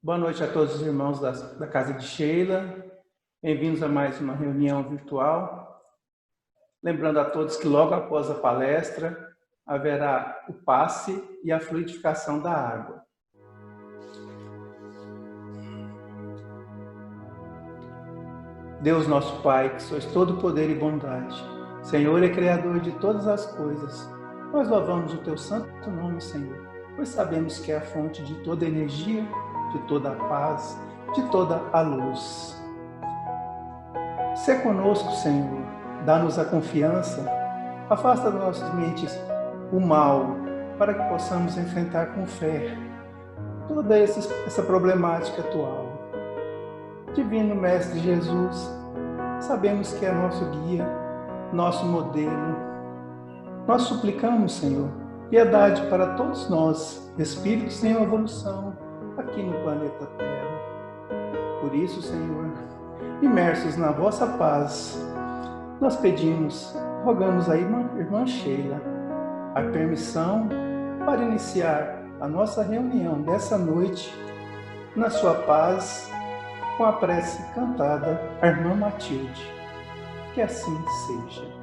Boa noite a todos os irmãos da Casa de Sheila. Bem-vindos a mais uma reunião virtual. Lembrando a todos que logo após a palestra haverá o passe e a fluidificação da água. Deus nosso Pai, que sois todo poder e bondade, Senhor é Criador de todas as coisas, nós louvamos o Teu santo nome, Senhor, pois sabemos que é a fonte de toda energia, de toda a paz, de toda a luz. Sê conosco, Senhor, dá-nos a confiança, afasta das nossas mentes o mal, para que possamos enfrentar com fé toda essa problemática atual. Divino Mestre Jesus, sabemos que é nosso guia, nosso modelo. Nós suplicamos, Senhor, piedade para todos nós, espíritos em evolução, aqui no planeta Terra. Por isso, Senhor, imersos na vossa paz, nós pedimos, rogamos a irmã Sheila a permissão para iniciar a nossa reunião dessa noite na sua paz, com a prece cantada à irmã Matilde. Que assim seja.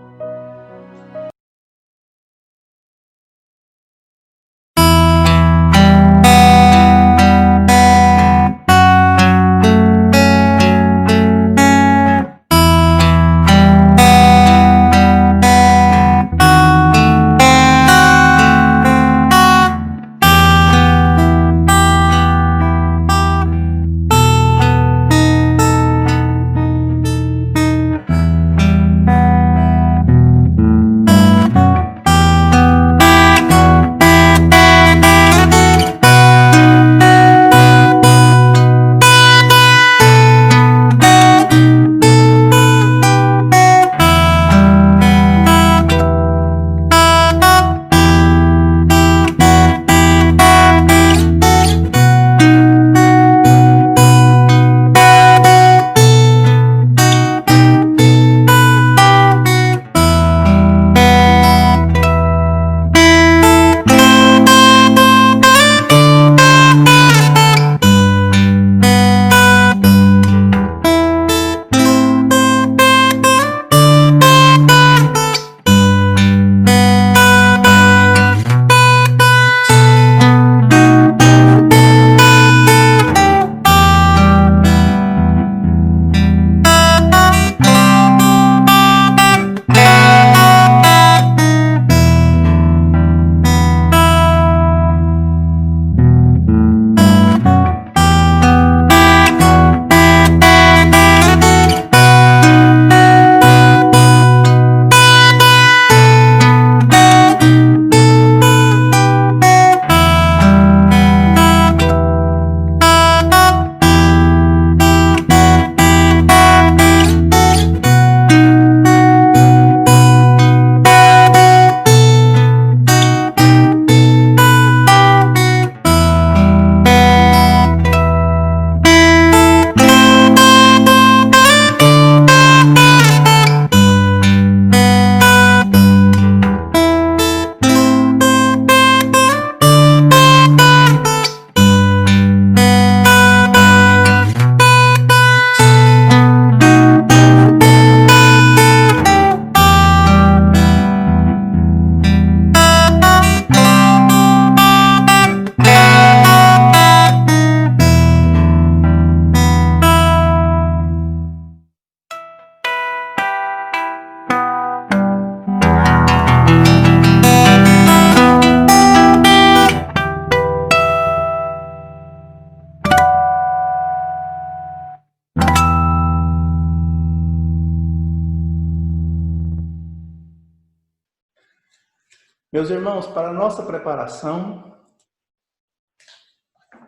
Meus irmãos, para a nossa preparação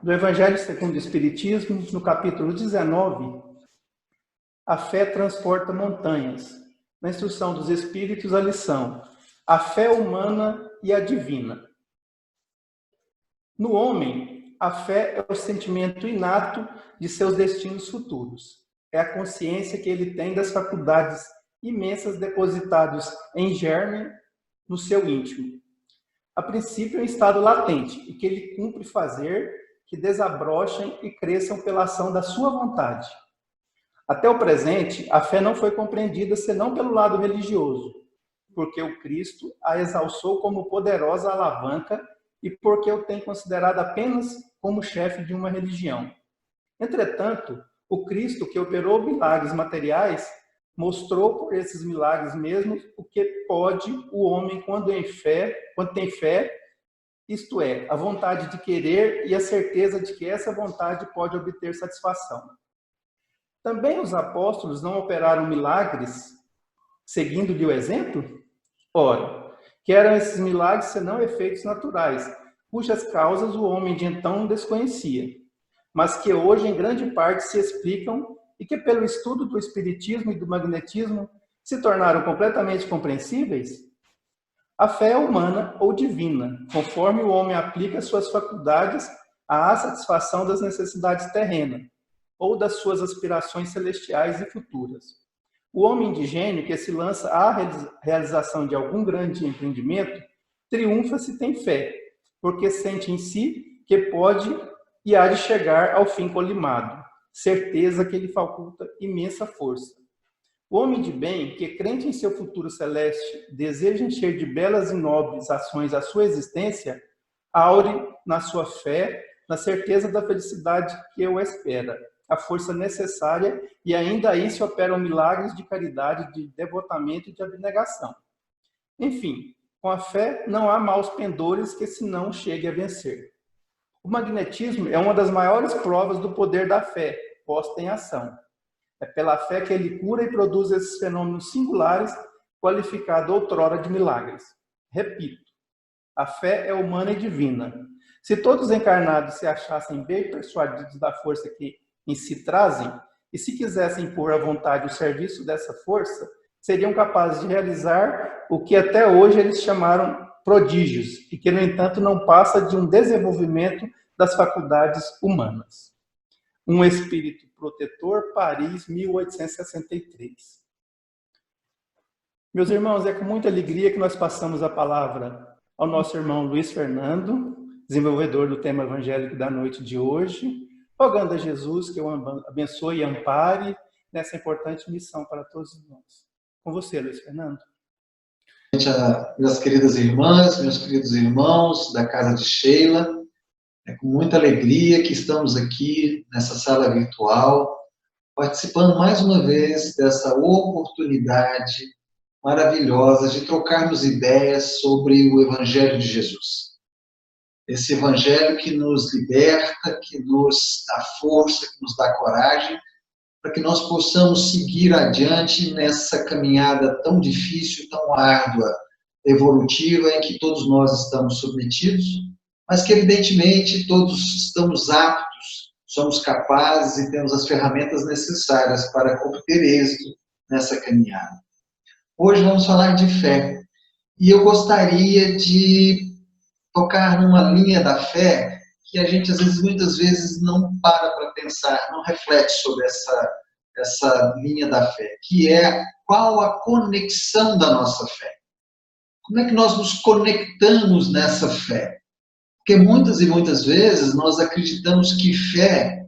do Evangelho segundo o Espiritismo, no capítulo 19, a fé transporta montanhas. Na instrução dos Espíritos, a lição: a fé humana e a divina. No homem, a fé é o sentimento inato de seus destinos futuros. É a consciência que ele tem das faculdades imensas depositadas em germe no seu íntimo. A princípio é um estado latente e que ele cumpre fazer que desabrochem e cresçam pela ação da sua vontade. Até o presente, a fé não foi compreendida senão pelo lado religioso, porque o Cristo a exalçou como poderosa alavanca e porque o tem considerado apenas como chefe de uma religião. Entretanto, o Cristo que operou milagres materiais mostrou por esses milagres mesmos o que pode o homem quando tem fé, isto é, a vontade de querer e a certeza de que essa vontade pode obter satisfação. Também os apóstolos não operaram milagres seguindo-lhe o exemplo? Ora, que eram esses milagres senão efeitos naturais, cujas causas o homem de então desconhecia, mas que hoje em grande parte se explicam e que pelo estudo do espiritismo e do magnetismo se tornaram completamente compreensíveis? A fé é humana ou divina, conforme o homem aplica suas faculdades à satisfação das necessidades terrenas ou das suas aspirações celestiais e futuras. O homem de gênio que se lança à realização de algum grande empreendimento triunfa se tem fé, porque sente em si que pode e há de chegar ao fim colimado, certeza que lhe faculta imensa força. O homem de bem, que crente em seu futuro celeste, deseja encher de belas e nobres ações a sua existência, aure na sua fé, na certeza da felicidade que o espera, a força necessária, e ainda aí se operam milagres de caridade, de devotamento e de abnegação. Enfim, com a fé não há maus pendores que se não chegue a vencer. O magnetismo é uma das maiores provas do poder da fé, posta em ação. É pela fé que ele cura e produz esses fenômenos singulares, qualificado outrora de milagres. Repito, a fé é humana e divina. Se todos encarnados se achassem bem persuadidos da força que em si trazem, e se quisessem pôr à vontade o serviço dessa força, seriam capazes de realizar o que até hoje eles chamaram prodígios, e que, no entanto, não passa de um desenvolvimento das faculdades humanas. Um Espírito Protetor, Paris, 1863. Meus irmãos, é com muita alegria que nós passamos a palavra ao nosso irmão Luiz Fernando, desenvolvedor do tema evangélico da noite de hoje, rogando a Jesus que o abençoe e ampare nessa importante missão para todos nós. Com você, Luiz Fernando. Minhas queridas irmãs, meus queridos irmãos da Casa de Sheila, é com muita alegria que estamos aqui nessa sala virtual, participando mais uma vez dessa oportunidade maravilhosa de trocarmos ideias sobre o Evangelho de Jesus. Esse Evangelho que nos liberta, que nos dá força, que nos dá coragem, para que nós possamos seguir adiante nessa caminhada tão difícil, tão árdua, evolutiva, em que todos nós estamos submetidos, mas que, evidentemente, todos estamos aptos, somos capazes e temos as ferramentas necessárias para obter êxito nessa caminhada. Hoje vamos falar de fé, e eu gostaria de tocar numa linha da fé que a gente, às vezes, muitas vezes, não para pensar, não reflete sobre essa linha da fé, que é qual a conexão da nossa fé. Como é que nós nos conectamos nessa fé? Porque muitas e muitas vezes nós acreditamos que fé,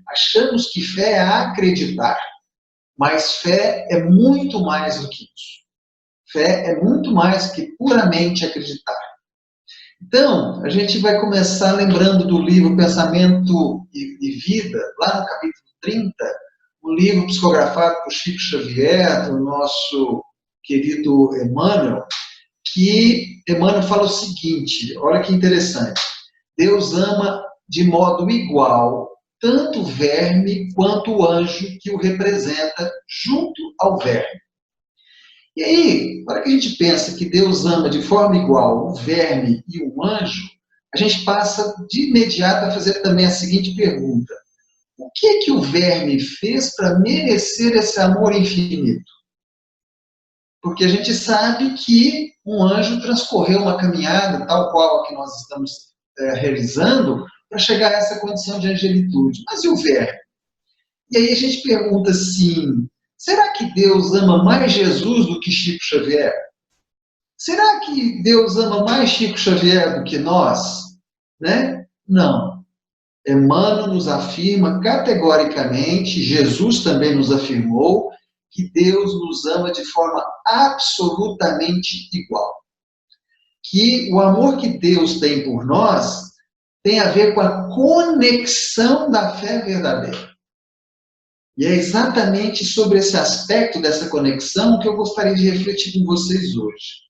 achamos que fé é acreditar, mas fé é muito mais do que isso. Fé é muito mais que puramente acreditar. Então, a gente vai começar lembrando do livro Pensamento e Vida, lá no capítulo 30, um livro psicografado por Chico Xavier, do nosso querido Emmanuel, que Emmanuel fala o seguinte, olha que interessante, Deus ama de modo igual tanto o verme quanto o anjo que o representa junto ao verme. E aí, na hora que a gente pensa que Deus ama de forma igual o verme e o anjo, a gente passa de imediato a fazer também a seguinte pergunta. O que o verme fez para merecer esse amor infinito? Porque a gente sabe que um anjo transcorreu uma caminhada, tal qual a que nós estamos realizando, para chegar a essa condição de angelitude. Mas e o verme? E aí a gente pergunta assim, será que Deus ama mais Jesus do que Chico Xavier? Será que Deus ama mais Chico Xavier do que nós? Né? Não. Emmanuel nos afirma categoricamente, Jesus também nos afirmou, que Deus nos ama de forma absolutamente igual. Que o amor que Deus tem por nós tem a ver com a conexão da fé verdadeira. E é exatamente sobre esse aspecto dessa conexão que eu gostaria de refletir com vocês hoje.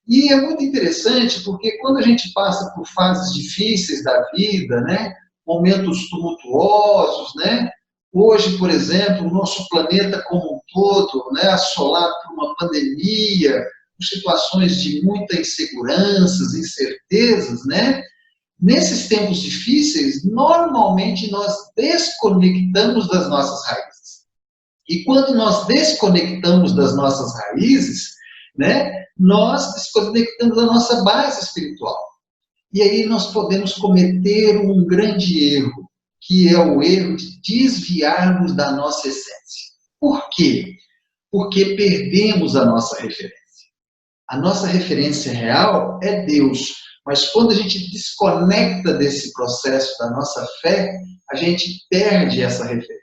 E é muito interessante porque quando a gente passa por fases difíceis da vida, né, momentos tumultuosos, né, hoje, por exemplo, o nosso planeta como um todo, né, assolado por uma pandemia, por situações de muita inseguranças, incertezas, né, nesses tempos difíceis, normalmente nós desconectamos das nossas raízes. E quando nós desconectamos das nossas raízes, né, nós desconectamos da nossa base espiritual. E aí nós podemos cometer um grande erro, que é o erro de desviarmos da nossa essência. Por quê? Porque perdemos a nossa referência. A nossa referência real é Deus. Mas quando a gente desconecta desse processo da nossa fé, a gente perde essa referência.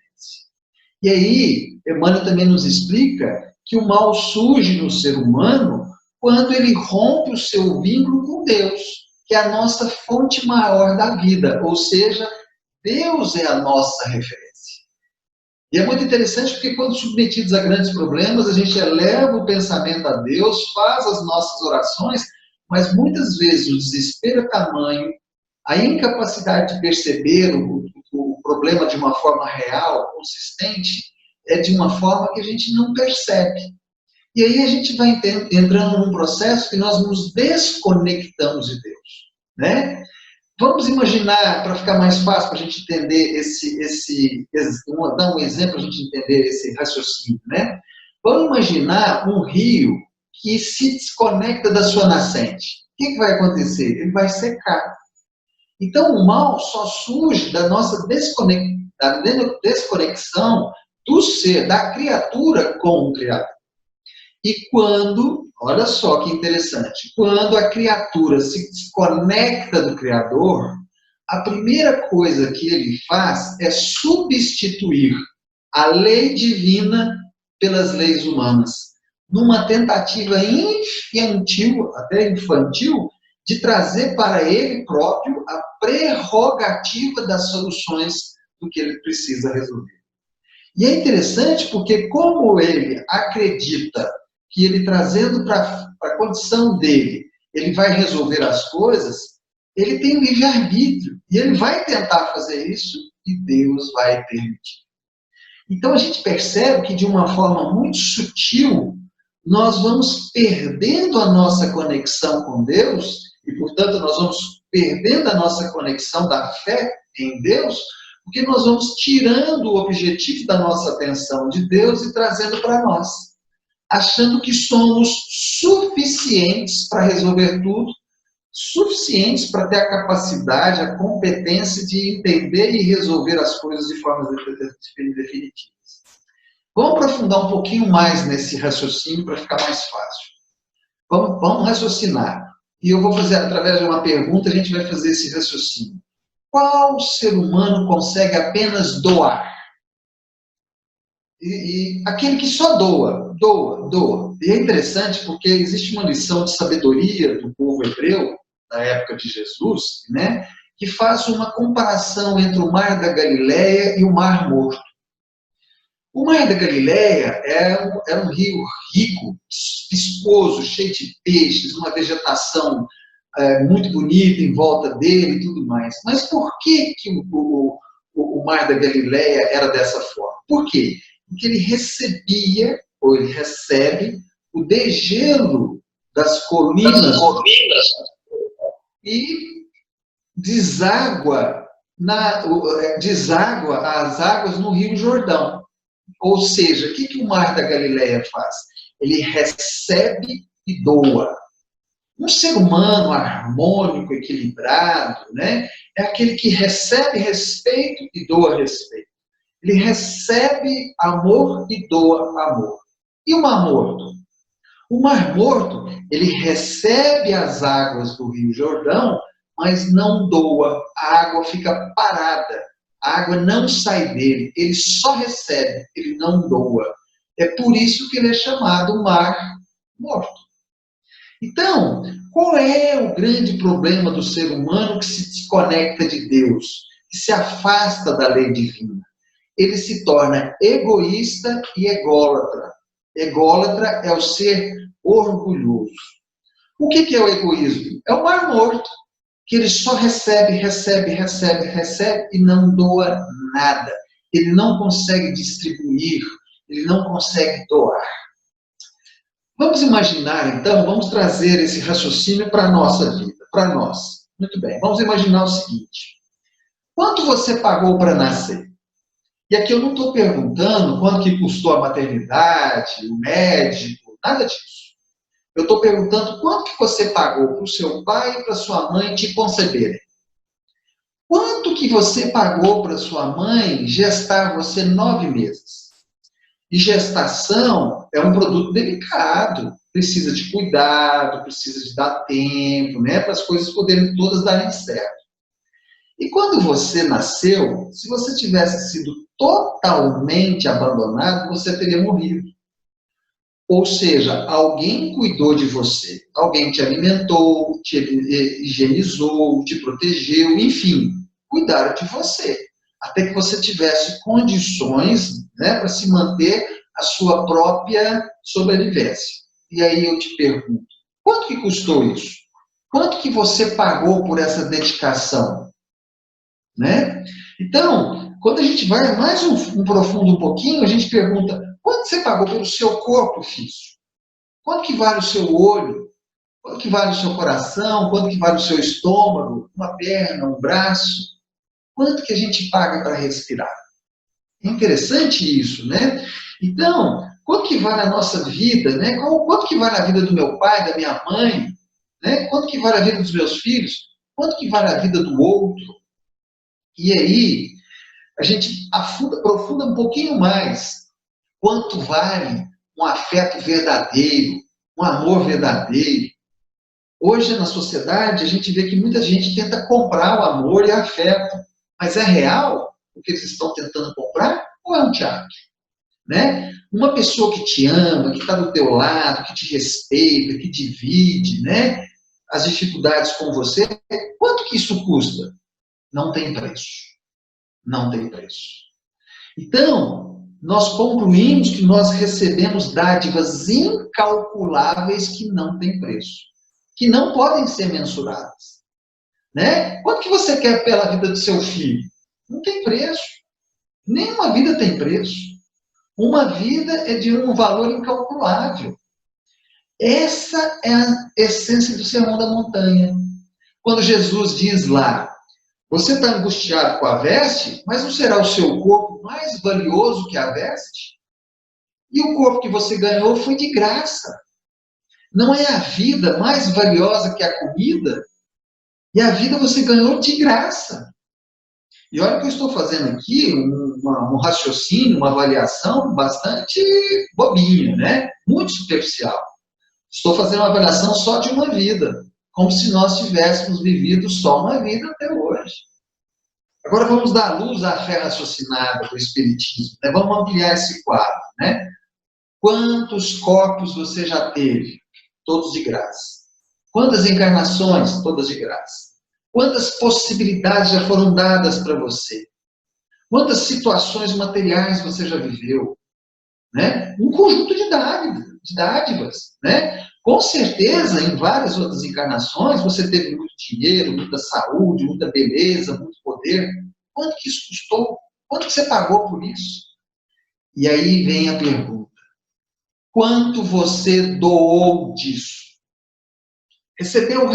E aí, Emmanuel também nos explica que o mal surge no ser humano quando ele rompe o seu vínculo com Deus, que é a nossa fonte maior da vida, ou seja, Deus é a nossa referência. E é muito interessante porque quando submetidos a grandes problemas, a gente eleva o pensamento a Deus, faz as nossas orações, mas muitas vezes o desespero é tamanho, a incapacidade de perceber o problema de uma forma real, consistente, é de uma forma que a gente não percebe. E aí a gente vai entrando num processo que nós nos desconectamos de Deus, né? Vamos imaginar, para ficar mais fácil para a gente entender dar um exemplo para a gente entender esse raciocínio, né? Vamos imaginar um rio que se desconecta da sua nascente. O que vai acontecer? Ele vai secar. Então, o mal só surge da nossa desconexão do ser, da criatura com o Criador. E quando, olha só que interessante, quando a criatura se desconecta do Criador, a primeira coisa que ele faz é substituir a lei divina pelas leis humanas, numa tentativa infantil, até infantil, de trazer para ele próprio a prerrogativa das soluções do que ele precisa resolver. E é interessante porque, como ele acredita que ele trazendo para a condição dele, ele vai resolver as coisas, ele tem livre-arbítrio. E ele vai tentar fazer isso e Deus vai permitir. Então a gente percebe que, de uma forma muito sutil, nós vamos perdendo a nossa conexão com Deus e, portanto, nós vamos perdendo a nossa conexão da fé em Deus, porque nós vamos tirando o objetivo da nossa atenção de Deus e trazendo para nós, achando que somos suficientes para resolver tudo, suficientes para ter a capacidade, a competência de entender e resolver as coisas de forma definitivas. Vamos aprofundar um pouquinho mais nesse raciocínio para ficar mais fácil. Vamos raciocinar. E eu vou fazer, através de uma pergunta, a gente vai fazer esse raciocínio. Qual ser humano consegue apenas doar? E aquele que só doa. E é interessante porque existe uma lição de sabedoria do povo hebreu, na época de Jesus, né, que faz uma comparação entre o Mar da Galileia e o Mar Morto. O Mar da Galileia era um rio rico, viscoso, cheio de peixes, uma vegetação muito bonita em volta dele e tudo mais. Mas por que o Mar da Galileia era dessa forma? Por quê? Porque ele recebia, ou ele recebe, o degelo das colinas e deságua as águas no Rio Jordão. Ou seja, o que o Mar da Galileia faz? Ele recebe e doa. Um ser humano harmônico, equilibrado, né, é aquele que recebe respeito e doa respeito. Ele recebe amor e doa amor. E o Mar Morto? O Mar Morto, ele recebe as águas do Rio Jordão, mas não doa. A água fica parada. A água não sai dele. Ele só recebe, ele não doa. É por isso que ele é chamado mar morto. Então, qual é o grande problema do ser humano que se desconecta de Deus, que se afasta da lei divina? Ele se torna egoísta e ególatra. Ególatra é o ser orgulhoso. O que é o egoísmo? É o mar morto, que ele só recebe, recebe, recebe, recebe e não doa nada. Ele não consegue distribuir, ele não consegue doar. Vamos imaginar, então, vamos trazer esse raciocínio para a nossa vida, para nós. Muito bem, vamos imaginar o seguinte. Quanto você pagou para nascer? E aqui eu não estou perguntando quanto que custou a maternidade, o médico, nada disso. Eu estou perguntando quanto que você pagou para o seu pai e para sua mãe te conceberem. Quanto que você pagou para sua mãe gestar você 9 meses? E gestação é um produto delicado, precisa de cuidado, precisa de dar tempo, né, para as coisas poderem todas darem certo. E quando você nasceu, se você tivesse sido totalmente abandonado, você teria morrido. Ou seja, alguém cuidou de você, alguém te alimentou, te higienizou, te protegeu, enfim, cuidaram de você, até que você tivesse condições, né, para se manter a sua própria sobrevivência. E aí eu te pergunto, quanto que custou isso? Quanto que você pagou por essa dedicação? Né? Então, quando a gente vai mais profundo um pouquinho, a gente pergunta, quanto você pagou pelo seu corpo físico? Quanto que vale o seu olho? Quanto que vale o seu coração? Quanto que vale o seu estômago? Uma perna, um braço? Quanto que a gente paga para respirar? É interessante isso, né? Então, quanto que vale a nossa vida, né? Quanto que vale a vida do meu pai, da minha mãe? Né? Quanto que vale a vida dos meus filhos? Quanto que vale a vida do outro? E aí, a gente aprofunda um pouquinho mais. Quanto vale um afeto verdadeiro, um amor verdadeiro? Hoje, na sociedade, a gente vê que muita gente tenta comprar o amor e o afeto. Mas é real o que eles estão tentando comprar? Ou é um teatro? Né? Uma pessoa que te ama, que está do teu lado, que te respeita, que divide, né, as dificuldades com você, quanto que isso custa? Não tem preço. Não tem preço. Então, nós concluímos que nós recebemos dádivas incalculáveis que não têm preço, que não podem ser mensuradas. Né? Quanto que você quer pela vida do seu filho? Não tem preço. Nenhuma vida tem preço. Uma vida é de um valor incalculável. Essa é a essência do Sermão da Montanha. Quando Jesus diz lá, você está angustiado com a veste, mas não será o seu corpo mais valioso que a veste? E o corpo que você ganhou foi de graça. Não é a vida mais valiosa que a comida? E a vida você ganhou de graça. E olha que eu estou fazendo aqui um raciocínio, uma avaliação bastante bobinha, né? Muito superficial. Estou fazendo uma avaliação só de uma vida, como se nós tivéssemos vivido só uma vida até hoje. Agora vamos dar luz à fé raciocinada do Espiritismo, né? Vamos ampliar esse quadro, né? Quantos corpos você já teve? Todos de graça. Quantas encarnações? Todas de graça. Quantas possibilidades já foram dadas para você? Quantas situações materiais você já viveu? Né? Um conjunto de dádivas. Né? Com certeza, em várias outras encarnações, você teve muito dinheiro, muita saúde, muita beleza, muito poder. Quanto que isso custou? Quanto que você pagou por isso? E aí vem a pergunta. Quanto você doou disso? Recebeu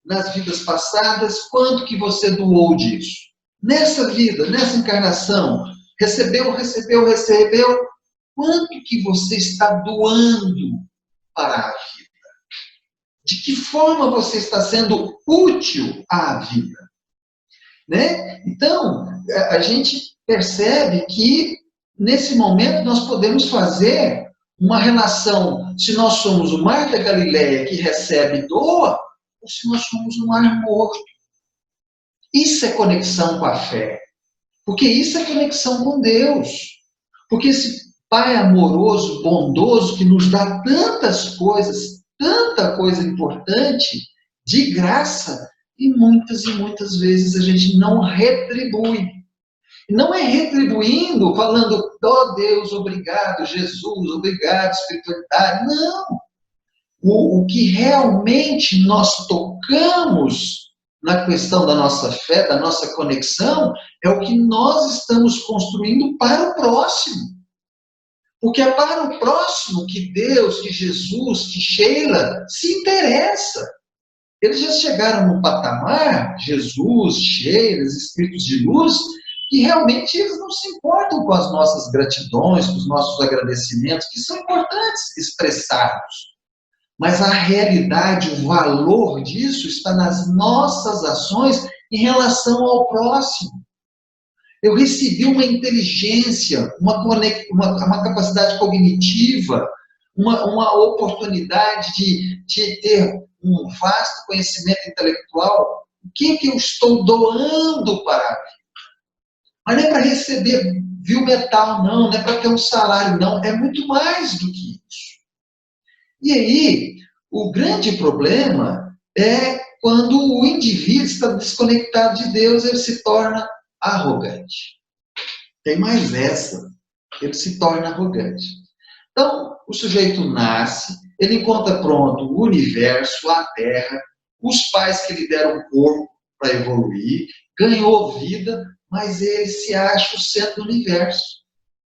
nas vidas passadas, quanto que você doou disso? Nessa vida, nessa encarnação, recebeu, quanto que você está doando para a vida? De que forma você está sendo útil à vida? Né? Então, a gente percebe que, nesse momento, nós podemos fazer uma relação, se nós somos o mar da Galileia que recebe e doa, ou se nós somos um mar morto. Isso é conexão com a fé. Porque isso é conexão com Deus. Porque esse Pai amoroso, bondoso, que nos dá tantas coisas, tanta coisa importante, de graça, e muitas vezes a gente não retribui. Não é retribuindo, falando, oh Deus, obrigado, Jesus, obrigado, espiritualidade. Não. O que realmente nós tocamos na questão da nossa fé, da nossa conexão, é o que nós estamos construindo para o próximo. Porque é para o próximo que Deus, que Jesus, que Sheila se interessa. Eles já chegaram no patamar, Jesus, Sheila, os espíritos de luz, que realmente eles não se importam com as nossas gratidões, com os nossos agradecimentos, que são importantes expressados. Mas a realidade, o valor disso está nas nossas ações em relação ao próximo. Eu recebi uma inteligência, uma capacidade cognitiva, uma oportunidade de ter um vasto conhecimento intelectual. O que eu estou doando para a vida? Mas não é para receber vil metal, não é para ter um salário, não. É muito mais do que isso. E aí, o grande problema é quando o indivíduo está desconectado de Deus, ele se torna arrogante. Tem mais essa, ele se torna arrogante. Então, o sujeito nasce, ele encontra pronto o universo, a Terra, os pais que lhe deram corpo para evoluir, ganhou vida, mas ele se acha o centro do universo,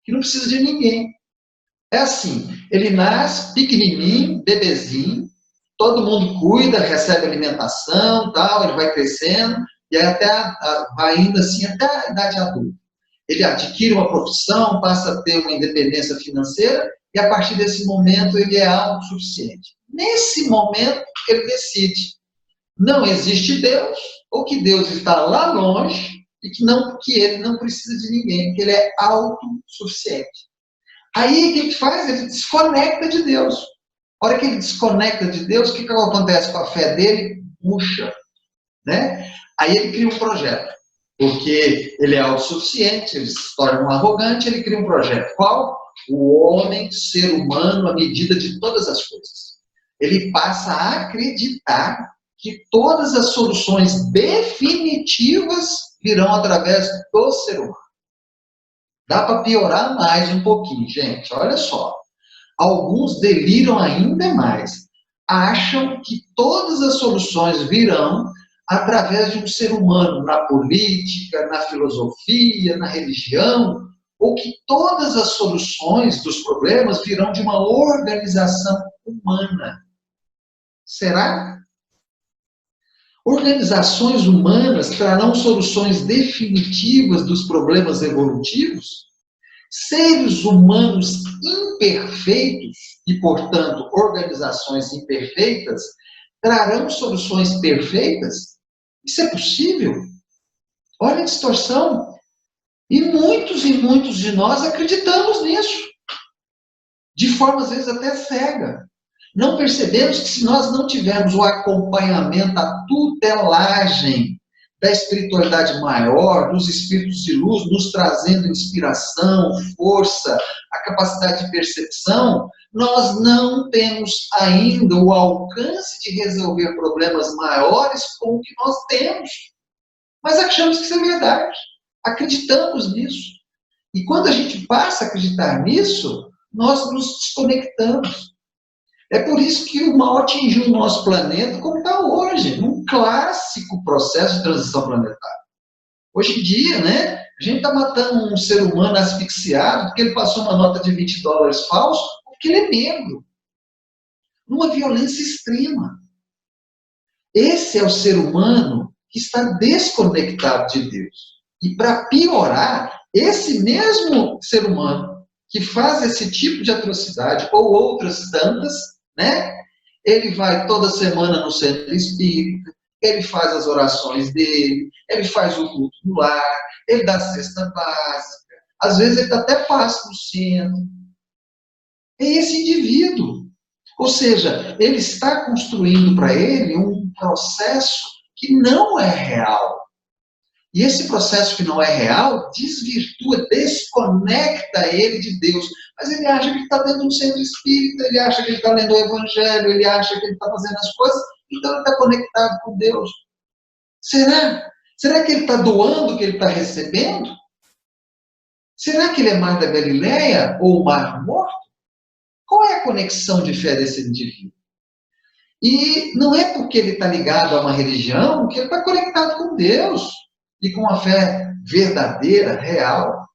que não precisa de ninguém. É assim, ele nasce pequenininho, bebezinho, todo mundo cuida, recebe alimentação, tal, ele vai crescendo, e aí vai indo assim até a idade adulta. Ele adquire uma profissão, passa a ter uma independência financeira, e a partir desse momento ele é autossuficiente. Nesse momento, ele decide, não existe Deus, ou que Deus está lá longe, e que ele não precisa de ninguém, que ele é autossuficiente. Aí, o que ele faz? Ele desconecta de Deus. A hora que ele desconecta de Deus, o que acontece com a fé dele? Murcha, né? Aí ele cria um projeto. Porque ele é autossuficiente, ele se torna um arrogante, ele cria um projeto. Qual? O homem, ser humano, à medida de todas as coisas. Ele passa a acreditar que todas as soluções definitivas virão através do ser humano. Dá para piorar mais um pouquinho, gente. Olha só. Alguns deliram ainda mais. Acham que todas as soluções virão através de um ser humano, na política, na filosofia, na religião, ou que todas as soluções dos problemas virão de uma organização humana. Será? Organizações humanas trarão soluções definitivas dos problemas evolutivos? Seres humanos imperfeitos, e, portanto, organizações imperfeitas, trarão soluções perfeitas? Isso é possível? Olha a distorção. E muitos de nós acreditamos nisso. De forma, às vezes, até cega. Não percebemos que se nós não tivermos o acompanhamento, a tutelagem da espiritualidade maior, dos espíritos de luz, nos trazendo inspiração, força, a capacidade de percepção, nós não temos ainda o alcance de resolver problemas maiores com o que nós temos. Mas achamos que isso é verdade. Acreditamos nisso. E quando a gente passa a acreditar nisso, nós nos desconectamos. É por isso que o mal atingiu o nosso planeta como está hoje, num clássico processo de transição planetária. Hoje em dia, né, a gente está matando um ser humano asfixiado porque ele passou uma nota de $20 falso porque ele é negro. Numa violência extrema. Esse é o ser humano que está desconectado de Deus. E para piorar, esse mesmo ser humano que faz esse tipo de atrocidade, ou outras tantas, né? Ele vai toda semana no centro espírita, ele faz as orações dele, ele faz o culto no lar, ele dá a cesta básica, às vezes ele dá até passe no centro. É esse indivíduo. Ou seja, ele está construindo para ele um um processo que não é real. E esse processo que não é real desvirtua, desconecta ele de Deus. Mas ele acha que ele está dentro de um centro espírita, ele acha que ele está lendo o Evangelho, ele acha que ele está fazendo as coisas, então ele está conectado com Deus. Será? Será que ele está doando o que ele está recebendo? Será que ele é Mar da Galileia ou o Mar Morto? Qual é a conexão de fé desse indivíduo? E não é porque ele está ligado a uma religião que ele está conectado com Deus e com a fé verdadeira, real.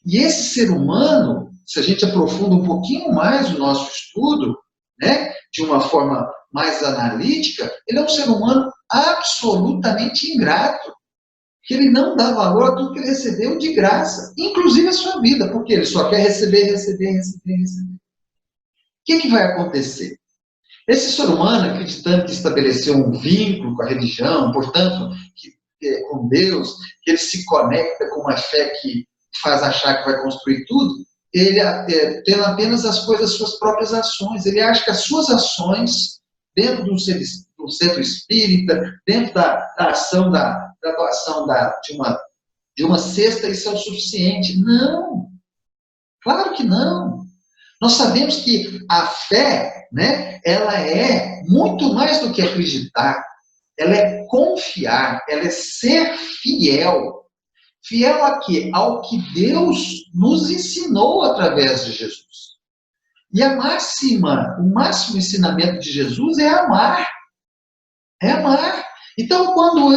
E esse ser humano, se a gente aprofunda um pouquinho mais o nosso estudo, né, de uma forma mais analítica, ele é um ser humano absolutamente ingrato, que ele não dá valor a tudo que ele recebeu de graça, inclusive a sua vida, porque ele só quer receber, receber, receber, receber. O que vai acontecer? Esse ser humano, acreditando que estabeleceu um vínculo com a religião, portanto, com Deus, que ele se conecta com uma fé que faz achar que vai construir tudo, ele tem apenas as suas próprias ações. Ele acha que as suas ações, dentro de um centro espírita, dentro da ação, da doação de uma cesta, isso é o suficiente. Não! Claro que não! Nós sabemos que a fé, né, ela é muito mais do que acreditar. Ela é confiar, ela é ser fiel. Fiel a quê? Ao que Deus nos ensinou através de Jesus. E o máximo ensinamento de Jesus é amar. É amar. Então, quando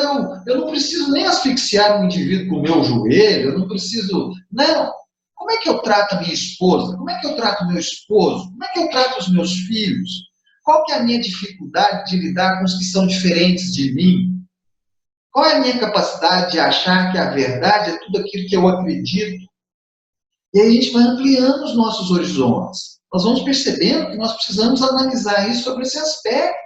eu não preciso nem asfixiar um indivíduo com o meu joelho, eu não preciso... Não. Como é que eu trato a minha esposa? Como é que eu trato o meu esposo? Como é que eu trato os meus filhos? Qual que é a minha dificuldade de lidar com os que são diferentes de mim? Qual é a minha capacidade de achar que a verdade é tudo aquilo que eu acredito? E aí a gente vai ampliando os nossos horizontes. Nós vamos percebendo que nós precisamos analisar isso sobre esse aspecto,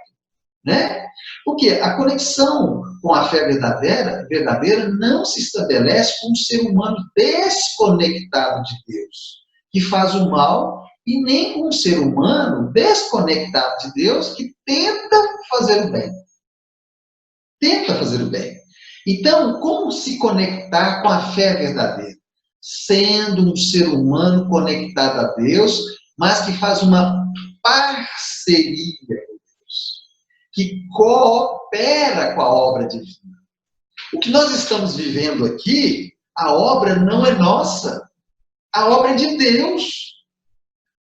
né? Porque a conexão com a fé verdadeira não se estabelece com um ser humano desconectado de Deus, que faz o mal, e nem com um ser humano desconectado de Deus que tenta fazer o bem. Tenta fazer o bem. Então, como se conectar com a fé verdadeira? Sendo um ser humano conectado a Deus, mas que faz uma parceria com Deus, que coopera com a obra divina. O que nós estamos vivendo aqui, a obra não é nossa, a obra é de Deus.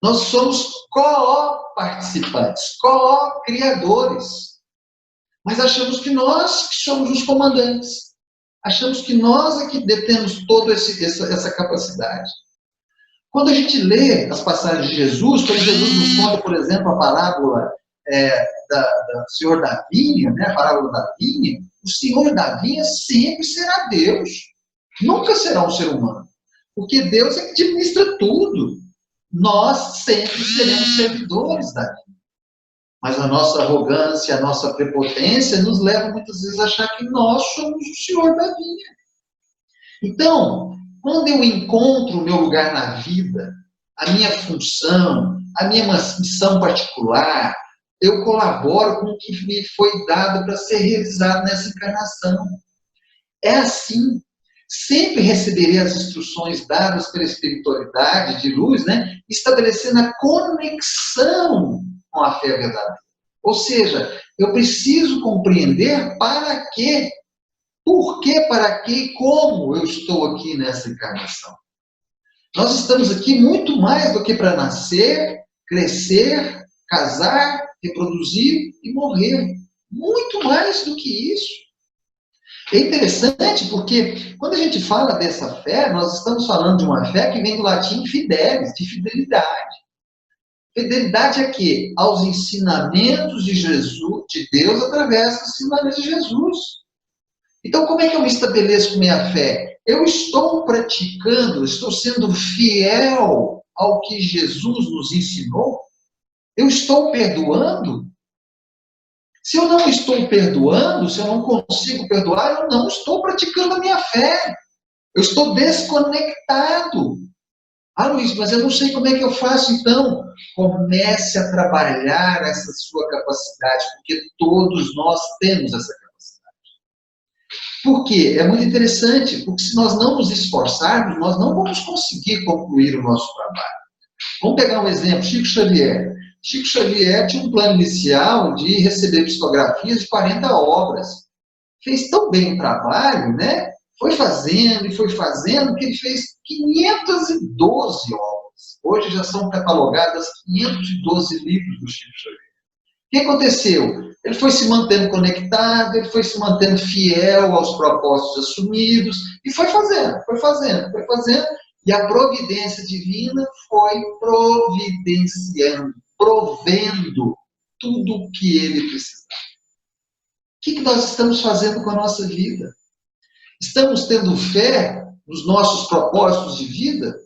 Nós somos co-participantes, co-criadores. Mas achamos que nós que somos os comandantes. Achamos que nós é que detemos toda essa capacidade. Quando a gente lê as passagens de Jesus, quando Jesus nos conta, por exemplo, a parábola do Senhor da Vinha, né, a parábola da vinha, o Senhor da Vinha sempre será Deus. Nunca será um ser humano. Porque Deus é que administra tudo. Nós sempre seremos servidores da vinha. Mas a nossa arrogância, a nossa prepotência nos leva muitas vezes a achar que nós somos o Senhor da vinha. Então, quando eu encontro o meu lugar na vida, a minha função, a minha missão particular, eu colaboro com o que me foi dado para ser realizado nessa encarnação. É assim. Sempre receberei as instruções dadas pela espiritualidade de luz, né, estabelecendo a conexão com a fé verdadeira. Ou seja, eu preciso compreender para quê, por quê, para quê e como eu estou aqui nessa encarnação. Nós estamos aqui muito mais do que para nascer, crescer, casar, reproduzir e morrer. Muito mais do que isso. É interessante porque quando a gente fala dessa fé, nós estamos falando de uma fé que vem do latim fidelis, de fidelidade. Fidelidade a quê? Aos ensinamentos de Jesus, de Deus, através dos ensinamentos de Jesus. Então, como é que eu me estabeleço minha fé? Eu estou praticando, estou sendo fiel ao que Jesus nos ensinou? Eu estou perdoando? Se eu não estou perdoando, se eu não consigo perdoar, eu não estou praticando a minha fé. Eu estou desconectado. Ah, Luiz, mas eu não sei como é que eu faço, então. Comece a trabalhar essa sua capacidade, porque todos nós temos essa capacidade. Por quê? É muito interessante, porque se nós não nos esforçarmos, nós não vamos conseguir concluir o nosso trabalho. Vamos pegar um exemplo, Chico Xavier. Chico Xavier tinha um plano inicial de receber psicografias de 40 obras. Fez tão bem o trabalho, né? Foi fazendo, que ele fez 512 obras. Hoje já são catalogadas 512 livros do Chico Xavier. O que aconteceu? Ele foi se mantendo conectado, ele foi se mantendo fiel aos propósitos assumidos, e foi fazendo, e a providência divina foi providenciando, provendo tudo o que ele precisava. O que nós estamos fazendo com a nossa vida? Estamos tendo fé nos nossos propósitos de vida?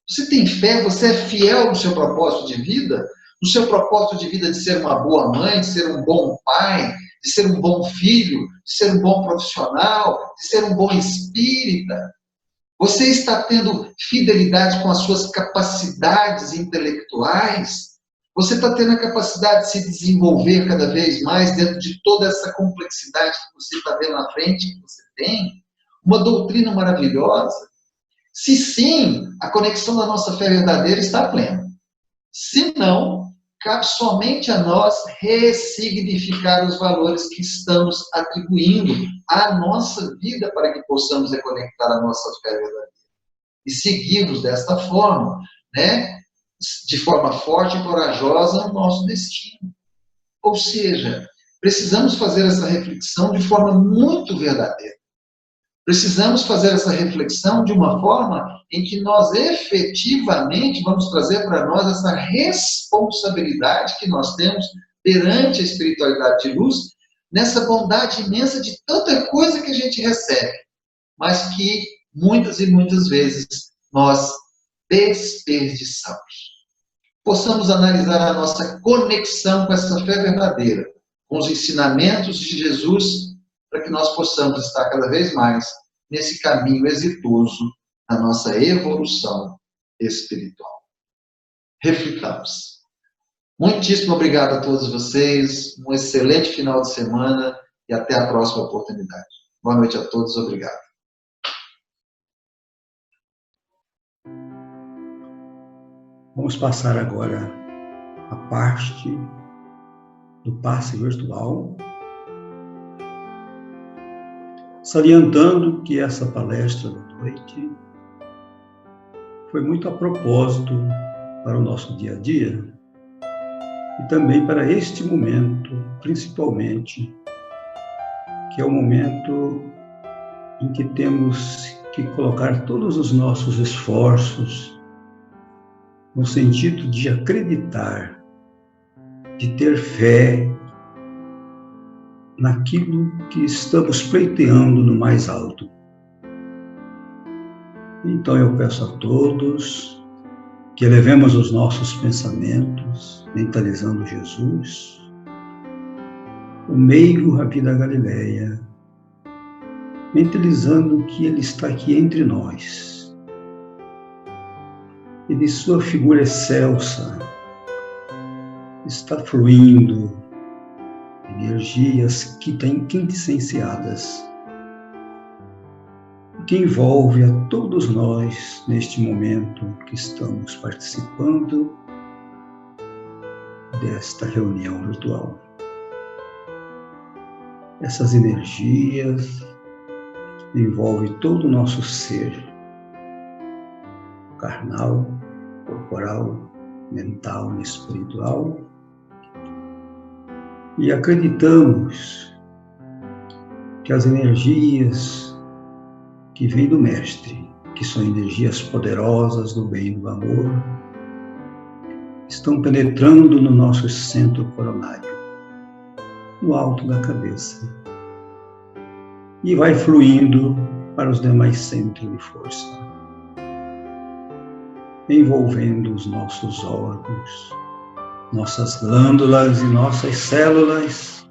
Você tem fé? Você é fiel no seu propósito de vida? No seu propósito de vida de ser uma boa mãe, de ser um bom pai, de ser um bom filho, de ser um bom profissional, de ser um bom espírita? Você está tendo fidelidade com as suas capacidades intelectuais? Você está tendo a capacidade de se desenvolver cada vez mais dentro de toda essa complexidade que você está vendo na frente, que você tem? Uma doutrina maravilhosa? Se sim, a conexão da nossa fé verdadeira está plena. Se não, cabe somente a nós ressignificar os valores que estamos atribuindo à nossa vida para que possamos reconectar a nossa fé verdadeira. E seguirmos desta forma, né? De forma forte e corajosa, o nosso destino. Ou seja, precisamos fazer essa reflexão de forma muito verdadeira. Precisamos fazer essa reflexão de uma forma em que nós efetivamente vamos trazer para nós essa responsabilidade que nós temos perante a espiritualidade de luz, nessa bondade imensa de tanta coisa que a gente recebe, mas que muitas e muitas vezes nós desperdiçamos. Possamos analisar a nossa conexão com essa fé verdadeira, com os ensinamentos de Jesus, para que nós possamos estar cada vez mais nesse caminho exitoso da nossa evolução espiritual. Reflitamos. Muitíssimo obrigado a todos vocês, um excelente final de semana e até a próxima oportunidade. Boa noite a todos, obrigado. Vamos passar agora a parte do passe virtual, salientando que essa palestra da noite foi muito a propósito para o nosso dia a dia e também para este momento, principalmente, que é o momento em que temos que colocar todos os nossos esforços no sentido de acreditar, de ter fé naquilo que estamos pleiteando no mais alto. Então eu peço a todos que elevemos os nossos pensamentos, mentalizando Jesus, o meigo Rabi da Galileia, mentalizando que Ele está aqui entre nós, e de sua figura excelsa está fluindo energias quintessenciadas, que envolve a todos nós neste momento que estamos participando desta reunião virtual. Essas energias envolvem todo o nosso ser, carnal, corporal, mental e espiritual, e acreditamos que as energias que vêm do Mestre, que são energias poderosas do bem e do amor, estão penetrando no nosso centro coronário, no alto da cabeça, e vai fluindo para os demais centros de força, envolvendo os nossos órgãos, nossas glândulas e nossas células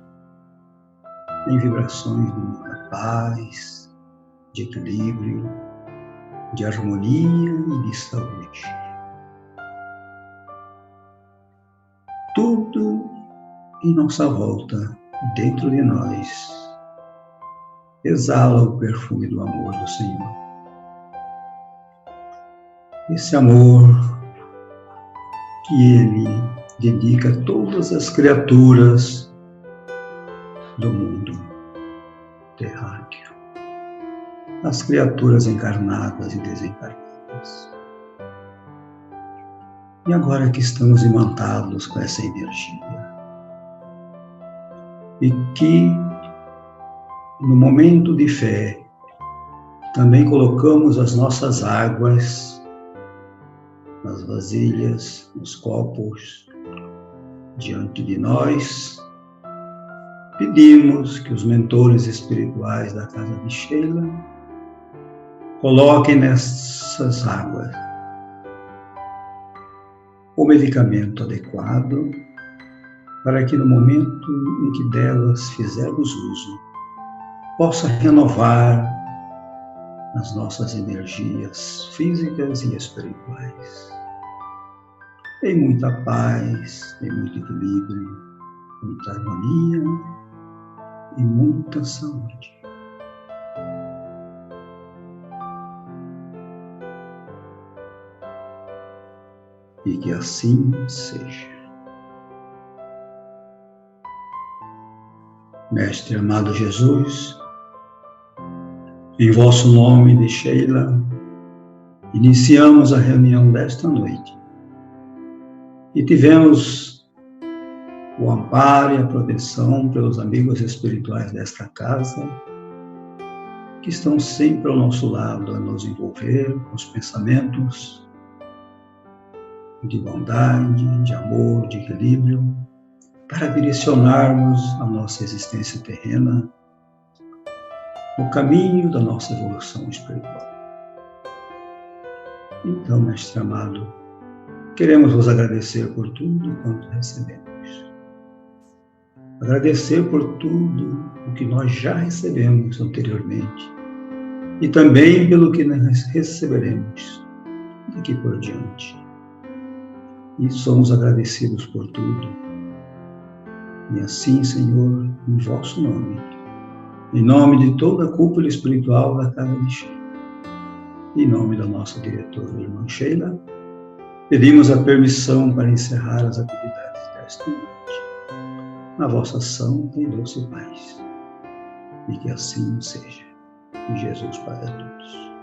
em vibrações de muita paz, de equilíbrio, de harmonia e de saúde. tudo em nossa volta, dentro de nós, exala o perfume do amor do Senhor. Esse amor que Ele dedica a todas as criaturas do mundo terráqueo, as criaturas encarnadas e desencarnadas. E agora que estamos imantados com essa energia, e que no momento de fé também colocamos as nossas águas nas vasilhas, nos copos, diante de nós, pedimos que os mentores espirituais da Casa de Sheila coloquem nessas águas o medicamento adequado para que no momento em que delas fizermos uso, possa renovar as nossas energias físicas e espirituais. Em muita paz, em muito equilíbrio, muita harmonia e muita saúde. E que assim seja. Mestre amado Jesus, em vosso nome de Sheila, iniciamos a reunião desta noite e tivemos o amparo e a proteção pelos amigos espirituais desta casa, que estão sempre ao nosso lado a nos envolver com os pensamentos de bondade, de amor, de equilíbrio, para direcionarmos a nossa existência terrena no caminho da nossa evolução espiritual. Então, Mestre amado, queremos vos agradecer por tudo quanto recebemos. Agradecer por tudo o que nós já recebemos anteriormente e também pelo que nós receberemos daqui por diante. E somos agradecidos por tudo. E assim, Senhor, em vosso nome, em nome de toda a cúpula espiritual da Casa de Sheila, em nome da nossa diretora, irmã Sheila, pedimos a permissão para encerrar as atividades desta noite, na vossa santa e doce paz. E que assim seja. E Jesus para todos.